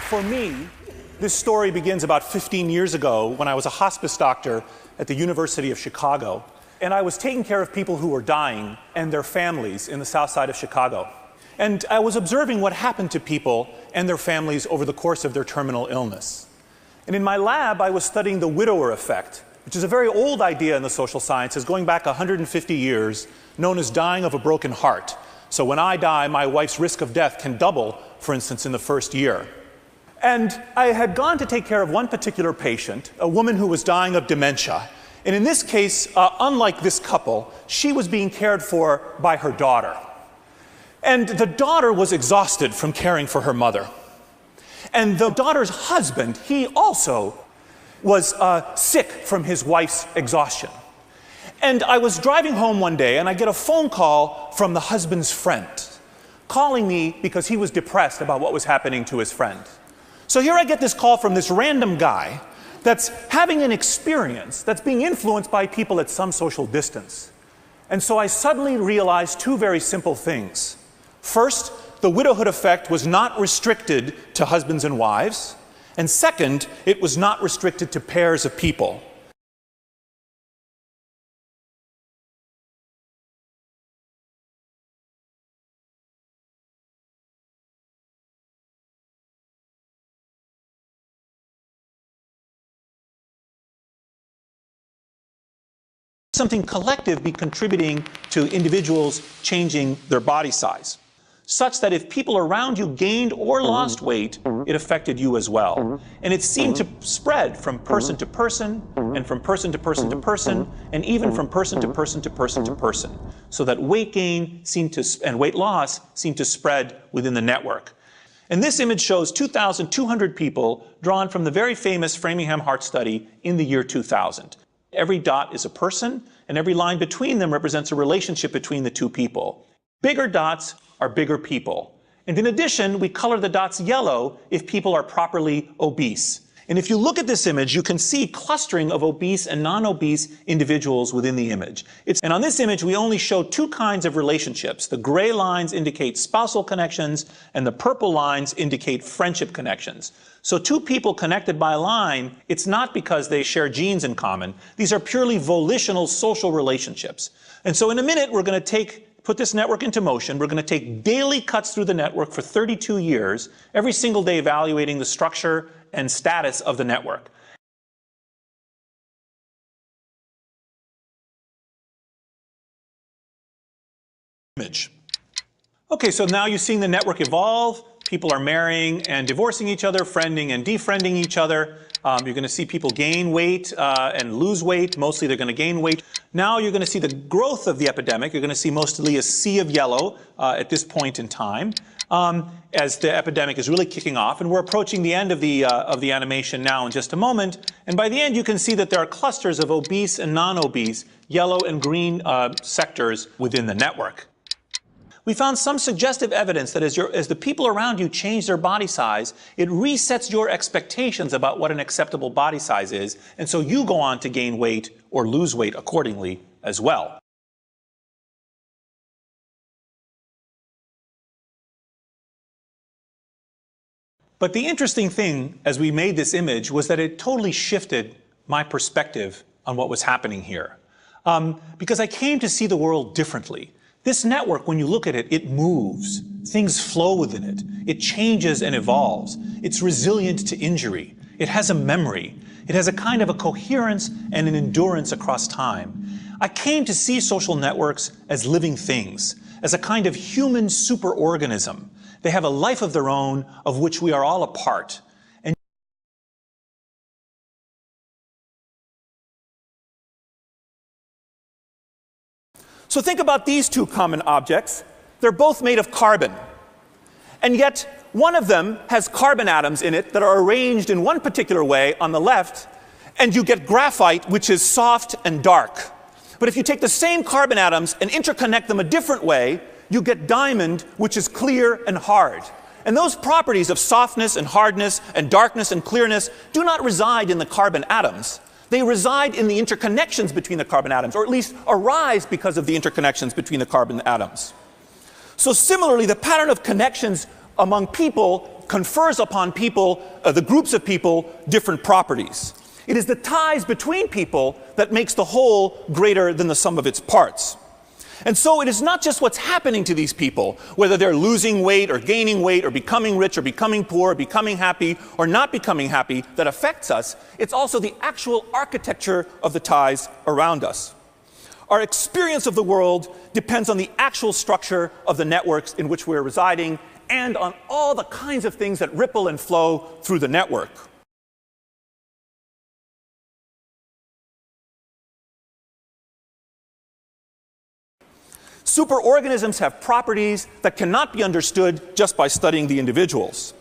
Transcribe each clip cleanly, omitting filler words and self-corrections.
For me, this story begins about 15 years ago when I was a hospice doctor at the University of Chicago, and I was taking care of people who were dying and their families in the south side of Chicago. And I was observing what happened to people and their families over the course of their terminal illness. And in my lab, I was studying the widower effect, which is a very old idea in the social sciences going back 150 years, known as dying of a broken heart. So when I die, my wife's risk of death can double, for instance, in the first year. And I had gone to take care of one particular patient, a woman who was dying of dementia. And in this case, unlike this couple, she was being cared for by her daughter. And the daughter was exhausted from caring for her mother. And the daughter's husband, he also was sick from his wife's exhaustion. And I was driving home one day, and I get a phone call from the husband's friend, calling me because he was depressed about what was happening to his friend. So here I get this call from this random guy that's having an experience that's being influenced by people at some social distance. And so I suddenly realized two very simple things. First, the widowhood effect was not restricted to husbands and wives. And second, it was not restricted to pairs of people. Something collective be contributing to individuals changing their body size, such that if people around you gained or lost weight, it affected you as well. And it seemed to spread from person to person, and from person to person to person, and even from person to person to person to person, so that weight gain and weight loss seemed to spread within the network. And this image shows 2,200 people drawn from the very famous Framingham Heart Study in the year 2000. Every dot is a person, and every line between them represents a relationship between the two people. Bigger dots are bigger people. And in addition, we color the dots yellow if people are properly obese. And if you look at this image, you can see clustering of obese and non-obese individuals within the image. And on this image, we only show two kinds of relationships. The gray lines indicate spousal connections, and the purple lines indicate friendship connections. So two people connected by a line, it's not because they share genes in common. These are purely volitional social relationships. And so in a minute, we're going to put this network into motion. We're going to take daily cuts through the network for 32 years, every single day evaluating the structure and status of the network. Image. Okay, so now you're seeing the network evolve. People are marrying and divorcing each other, friending and defriending each other. You're going to see people gain weight and lose weight. Mostly they're going to gain weight. Now you're going to see the growth of the epidemic. You're going to see mostly a sea of yellow at this point in time as the epidemic is really kicking off. And we're approaching the end of the animation now in just a moment. And by the end, you can see that there are clusters of obese and non-obese, yellow and green sectors within the network. We found some suggestive evidence that as the people around you change their body size, it resets your expectations about what an acceptable body size is, and so you go on to gain weight or lose weight accordingly as well. But the interesting thing as we made this image was that it totally shifted my perspective on what was happening here. Because I came to see the world differently. This network, when you look at it, it moves. Things flow within it. It changes and evolves. It's resilient to injury. It has a memory. It has a kind of a coherence and an endurance across time. I came to see social networks as living things, as a kind of human superorganism. They have a life of their own, of which we are all a part. So think about these two common objects. They're both made of carbon. And yet, one of them has carbon atoms in it that are arranged in one particular way on the left, and you get graphite, which is soft and dark. But if you take the same carbon atoms and interconnect them a different way, you get diamond, which is clear and hard. And those properties of softness and hardness and darkness and clearness do not reside in the carbon atoms. They reside in the interconnections between the carbon atoms, or at least arise because of the interconnections between the carbon atoms. So similarly, the pattern of connections among people confers upon people, the groups of people, different properties. It is the ties between people that makes the whole greater than the sum of its parts. And so it is not just what's happening to these people, whether they're losing weight or gaining weight or becoming rich or becoming poor, becoming happy or not becoming happy, that affects us. It's also the actual architecture of the ties around us. Our experience of the world depends on the actual structure of the networks in which we're residing and on all the kinds of things that ripple and flow through the network. Superorganisms have properties that cannot be understood just by studying the individuals.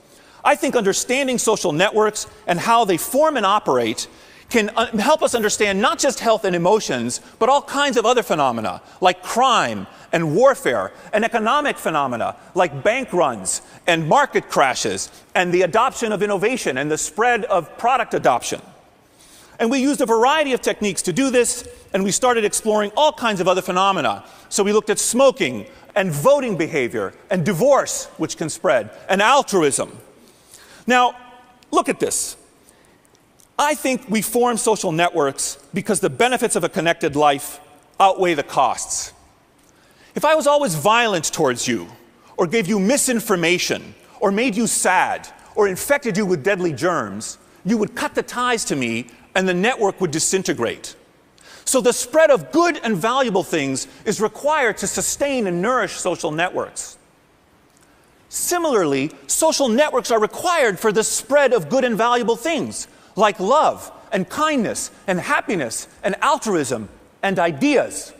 I think understanding social networks and how they form and operate can help us understand not just health and emotions, but all kinds of other phenomena, like crime and warfare, and economic phenomena, like bank runs and market crashes, and the adoption of innovation and the spread of product adoption. And we used a variety of techniques to do this, and we started exploring all kinds of other phenomena. So we looked at smoking, and voting behavior, and divorce, which can spread, and altruism. Now, look at this. I think we form social networks because the benefits of a connected life outweigh the costs. If I was always violent towards you, or gave you misinformation, or made you sad, or infected you with deadly germs, you would cut the ties to me and the network would disintegrate. So the spread of good and valuable things is required to sustain and nourish social networks. Similarly, social networks are required for the spread of good and valuable things, like love and kindness and happiness and altruism and ideas.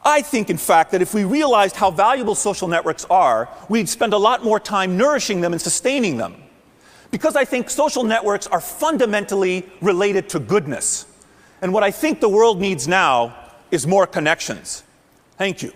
I think, in fact, that if we realized how valuable social networks are, we'd spend a lot more time nourishing them and sustaining them. Because I think social networks are fundamentally related to goodness. And what I think the world needs now is more connections. Thank you.